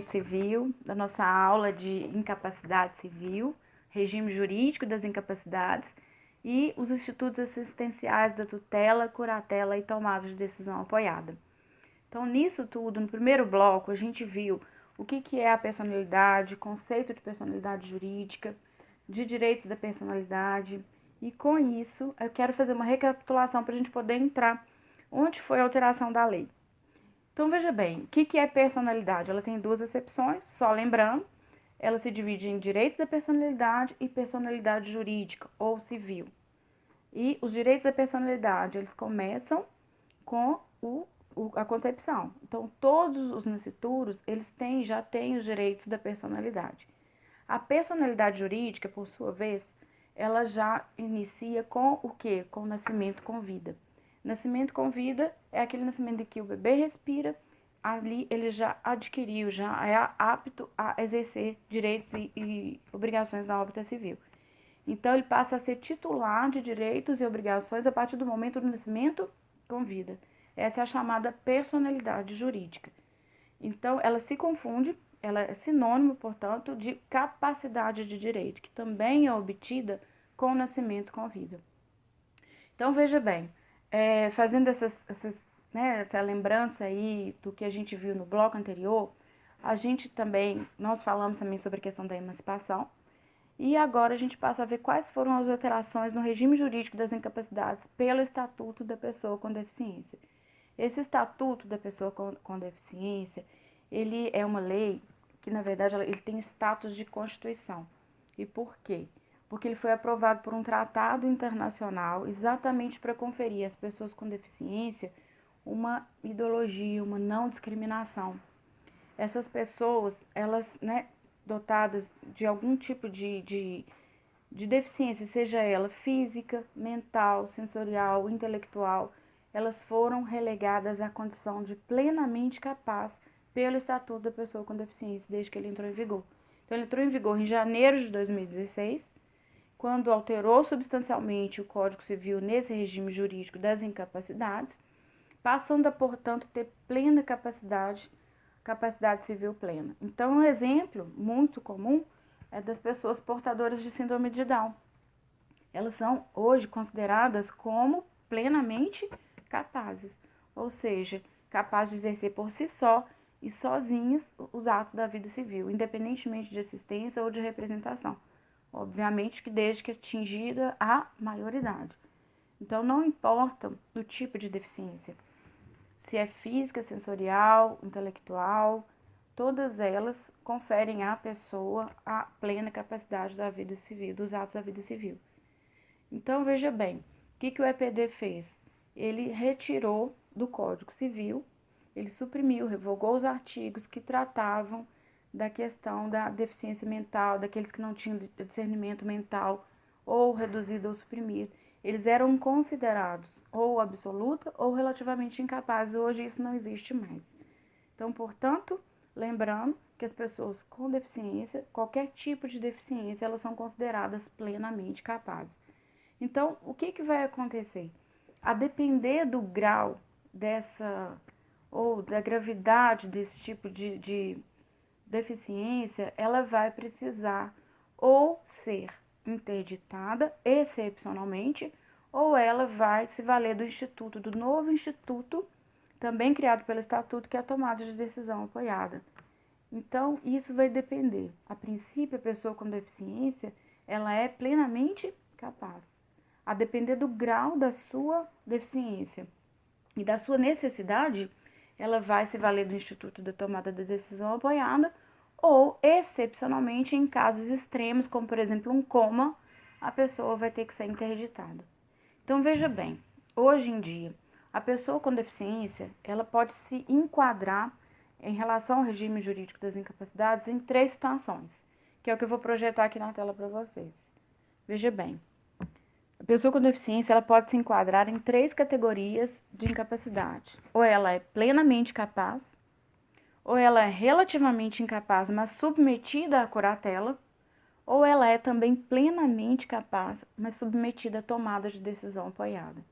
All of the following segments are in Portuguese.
Direito Civil, da nossa aula de incapacidade civil, regime jurídico das incapacidades e os institutos assistenciais da tutela, curatela e tomada de decisão apoiada. Então, nisso tudo, no primeiro bloco, a gente viu o que é a personalidade, conceito de personalidade jurídica, de direitos da personalidade, e com isso eu quero fazer uma recapitulação para a gente poder entrar onde foi a alteração da lei. Então, veja bem, o que é personalidade? Ela tem duas acepções, só lembrando, ela se divide em direitos da personalidade e personalidade jurídica ou civil. E os direitos da personalidade, eles começam com a concepção. Então, todos os nascituros, eles já têm os direitos da personalidade. A personalidade jurídica, por sua vez, ela já inicia com o quê? Com o nascimento com vida. Nascimento com vida é aquele nascimento em que o bebê respira, ali ele já adquiriu, já é apto a exercer direitos e obrigações na órbita civil. Então, ele passa a ser titular de direitos e obrigações a partir do momento do nascimento com vida. Essa é a chamada personalidade jurídica. Então, ela se confunde, ela é sinônimo, portanto, de capacidade de direito, que também é obtida com o nascimento com vida. Então, veja bem, fazendo essa lembrança aí do que a gente viu no bloco anterior, nós falamos também sobre a questão da emancipação, e agora a gente passa a ver quais foram as alterações no regime jurídico das incapacidades pelo Estatuto da Pessoa com Deficiência. Esse Estatuto da Pessoa com Deficiência, ele é uma lei que, na verdade, ele tem status de Constituição. E por quê? Porque ele foi aprovado por um tratado internacional exatamente para conferir às pessoas com deficiência uma ideologia, uma não discriminação. Essas pessoas, elas, dotadas de algum tipo de deficiência, seja ela física, mental, sensorial, intelectual, elas foram relegadas à condição de plenamente capaz pelo Estatuto da Pessoa com Deficiência, desde que ele entrou em vigor. Então, ele entrou em vigor em janeiro de 2016, quando alterou substancialmente o Código Civil nesse regime jurídico das incapacidades, passando a, portanto, ter plena capacidade civil plena. Então, um exemplo muito comum é das pessoas portadoras de síndrome de Down. Elas são hoje consideradas como plenamente capazes, ou seja, capazes de exercer por si só e sozinhas os atos da vida civil, independentemente de assistência ou de representação. Obviamente que desde que atingida a maioridade. Então, não importa o tipo de deficiência, se é física, sensorial, intelectual, todas elas conferem à pessoa a plena capacidade da vida civil, dos atos da vida civil. Então, veja bem, o que o EPD fez? Ele retirou do Código Civil, ele suprimiu, revogou os artigos que tratavam da questão da deficiência mental, daqueles que não tinham discernimento mental, ou reduzido ou suprimido. Eles eram considerados ou absoluta ou relativamente incapazes. Hoje isso não existe mais. Então, portanto, lembrando que as pessoas com deficiência, qualquer tipo de deficiência, elas são consideradas plenamente capazes. Então, o que vai acontecer? A depender do grau ou da gravidade desse tipo de deficiência, ela vai precisar ou ser interditada excepcionalmente, ou ela vai se valer do novo instituto, também criado pelo Estatuto, que é a tomada de decisão apoiada. Então, isso vai depender. A princípio, a pessoa com deficiência, ela é plenamente capaz. A depender do grau da sua deficiência e da sua necessidade, ela vai se valer do Instituto da Tomada da Decisão Apoiada ou, excepcionalmente, em casos extremos, como, por exemplo, um coma, a pessoa vai ter que ser interditada. Então, veja bem, hoje em dia, a pessoa com deficiência, ela pode se enquadrar em relação ao regime jurídico das incapacidades em 3 situações, que é o que eu vou projetar aqui na tela para vocês. Veja bem, a pessoa com deficiência, ela pode se enquadrar em 3 categorias de incapacidade. Ou ela é plenamente capaz, ou ela é relativamente incapaz, mas submetida à curatela, ou ela é também plenamente capaz, mas submetida à tomada de decisão apoiada.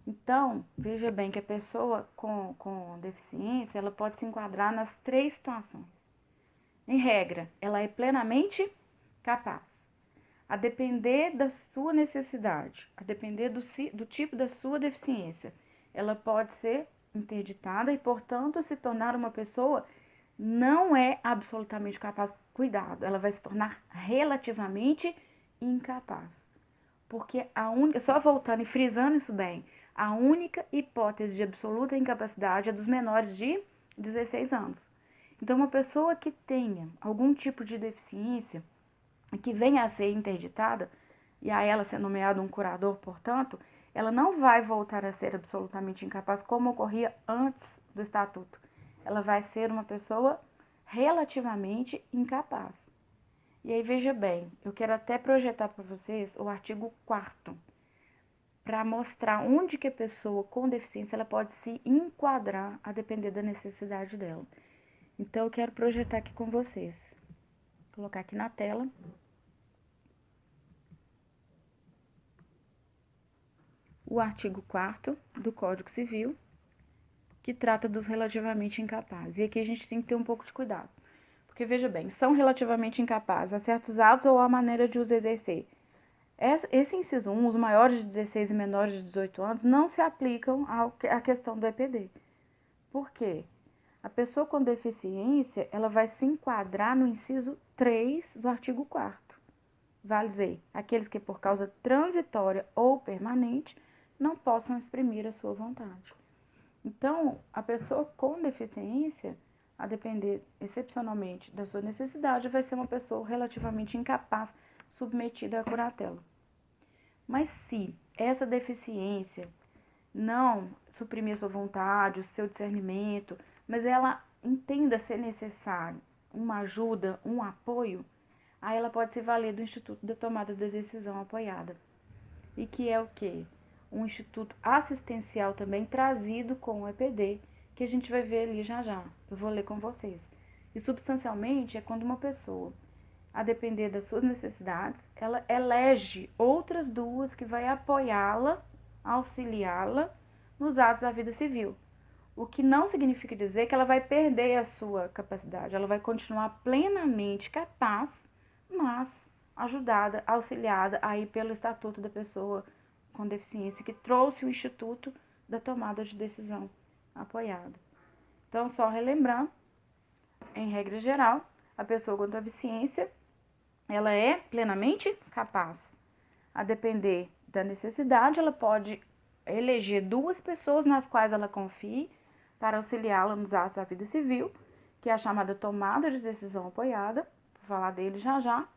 Então, veja bem que a pessoa com deficiência, ela pode se enquadrar nas 3 situações. Em regra, ela é plenamente capaz. A depender da sua necessidade, a depender do tipo da sua deficiência, ela pode ser interditada e, portanto, se tornar uma pessoa não é absolutamente capaz. Cuidado, ela vai se tornar relativamente incapaz. Porque a única, só voltando e frisando isso bem, a única hipótese de absoluta incapacidade é dos menores de 16 anos. Então, uma pessoa que tenha algum tipo de deficiência, que venha a ser interditada, e a ela ser nomeado um curador, portanto, ela não vai voltar a ser absolutamente incapaz como ocorria antes do estatuto. Ela vai ser uma pessoa relativamente incapaz. E aí, veja bem, eu quero até projetar para vocês o artigo 4º, para mostrar onde que a pessoa com deficiência ela pode se enquadrar a depender da necessidade dela. Então, eu quero projetar aqui com vocês. Vou colocar aqui na tela. O artigo 4º do Código Civil, que trata dos relativamente incapazes. E aqui a gente tem que ter um pouco de cuidado. Porque, veja bem, são relativamente incapazes a certos atos ou a maneira de os exercer. Esse inciso 1, os maiores de 16 e menores de 18 anos, não se aplicam à questão do EPD. Por quê? A pessoa com deficiência, ela vai se enquadrar no inciso 3 do artigo 4º. Vale dizer, aqueles que por causa transitória ou permanente não possam exprimir a sua vontade. Então, a pessoa com deficiência, a depender excepcionalmente da sua necessidade, vai ser uma pessoa relativamente incapaz, submetida à curatela. Mas se essa deficiência não suprimir a sua vontade, o seu discernimento, mas ela entenda ser necessário uma ajuda, um apoio, aí ela pode se valer do Instituto da Tomada da Decisão Apoiada. E que é o quê? Um instituto assistencial também trazido com o EPD, que a gente vai ver ali já já. Eu vou ler com vocês. E substancialmente é quando uma pessoa, a depender das suas necessidades, ela elege outras duas que vai apoiá-la, auxiliá-la nos atos da vida civil. O que não significa dizer que ela vai perder a sua capacidade, ela vai continuar plenamente capaz, mas ajudada, auxiliada aí pelo Estatuto da Pessoa com Deficiência, que trouxe o Instituto da Tomada de Decisão apoiada. Então, só relembrando, em regra geral, a pessoa com deficiência, ela é plenamente capaz. A depender da necessidade, ela pode eleger duas pessoas nas quais ela confie para auxiliá-la nos atos da vida civil, que é a chamada tomada de decisão apoiada, vou falar dele já já,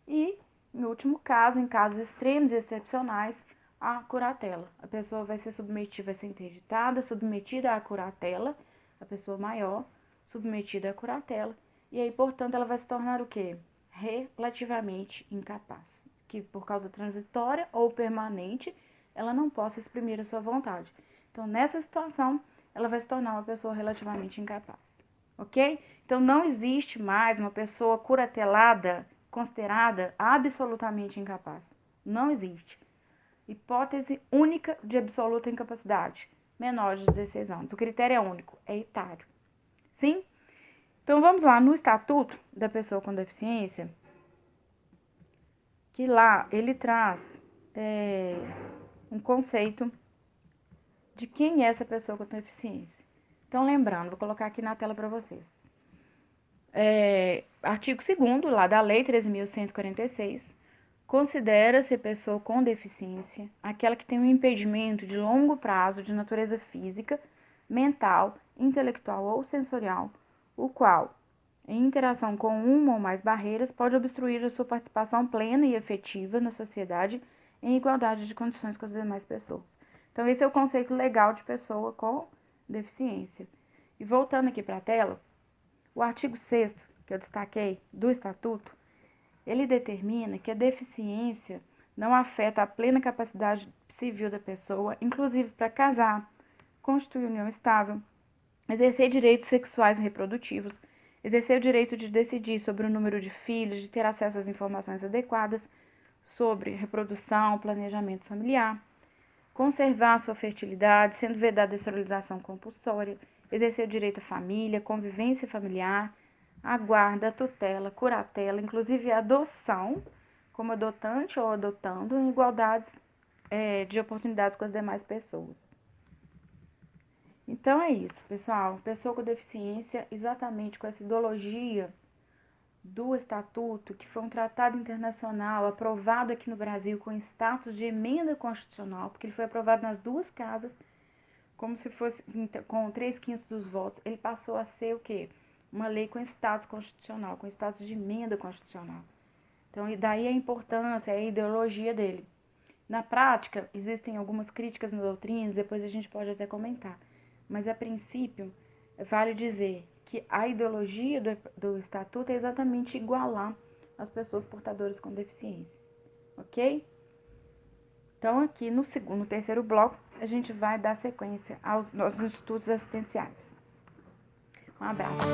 e, em último caso, em casos extremos e excepcionais, a curatela. A pessoa vai ser submetida, vai ser interditada, submetida à curatela, a pessoa maior, submetida à curatela, e aí, portanto, ela vai se tornar o quê? Relativamente incapaz, que por causa transitória ou permanente, ela não possa exprimir a sua vontade. Então, nessa situação, ela vai se tornar uma pessoa relativamente incapaz, ok? Então, não existe mais uma pessoa curatelada considerada absolutamente incapaz. Não existe. Hipótese única de absoluta incapacidade, menor de 16 anos. O critério é único, é etário. Sim? Então, vamos lá, no Estatuto da Pessoa com Deficiência, que lá ele traz um conceito de quem é essa pessoa com deficiência. Então, lembrando, vou colocar aqui na tela para vocês. Artigo 2º, lá da Lei 13.146, considera-se pessoa com deficiência aquela que tem um impedimento de longo prazo de natureza física, mental, intelectual ou sensorial, o qual, em interação com uma ou mais barreiras, pode obstruir a sua participação plena e efetiva na sociedade em igualdade de condições com as demais pessoas. Então, esse é o conceito legal de pessoa com deficiência. E voltando aqui para a tela, o artigo 6º, que eu destaquei, do Estatuto, ele determina que a deficiência não afeta a plena capacidade civil da pessoa, inclusive para casar, constituir união estável, exercer direitos sexuais e reprodutivos, exercer o direito de decidir sobre o número de filhos, de ter acesso às informações adequadas sobre reprodução, planejamento familiar, conservar sua fertilidade, sendo vedada a esterilização compulsória, exercer o direito à família, convivência familiar, a guarda, a tutela, a curatela, inclusive a adoção, como adotante ou adotando, em igualdades de oportunidades com as demais pessoas. Então é isso, pessoal. Pessoa com deficiência, exatamente com essa ideologia do Estatuto, que foi um tratado internacional aprovado aqui no Brasil com status de emenda constitucional, porque ele foi aprovado nas duas casas, como se fosse com 3/5 dos votos, ele passou a ser o quê? Uma lei com status constitucional, com status de emenda constitucional. Então, e daí a importância, a ideologia dele. Na prática, existem algumas críticas na doutrina, depois a gente pode até comentar. Mas, a princípio, vale dizer que a ideologia do Estatuto é exatamente igualar as pessoas portadoras com deficiência. Ok? Então, aqui no terceiro bloco, a gente vai dar sequência aos nossos estudos assistenciais. Um abraço.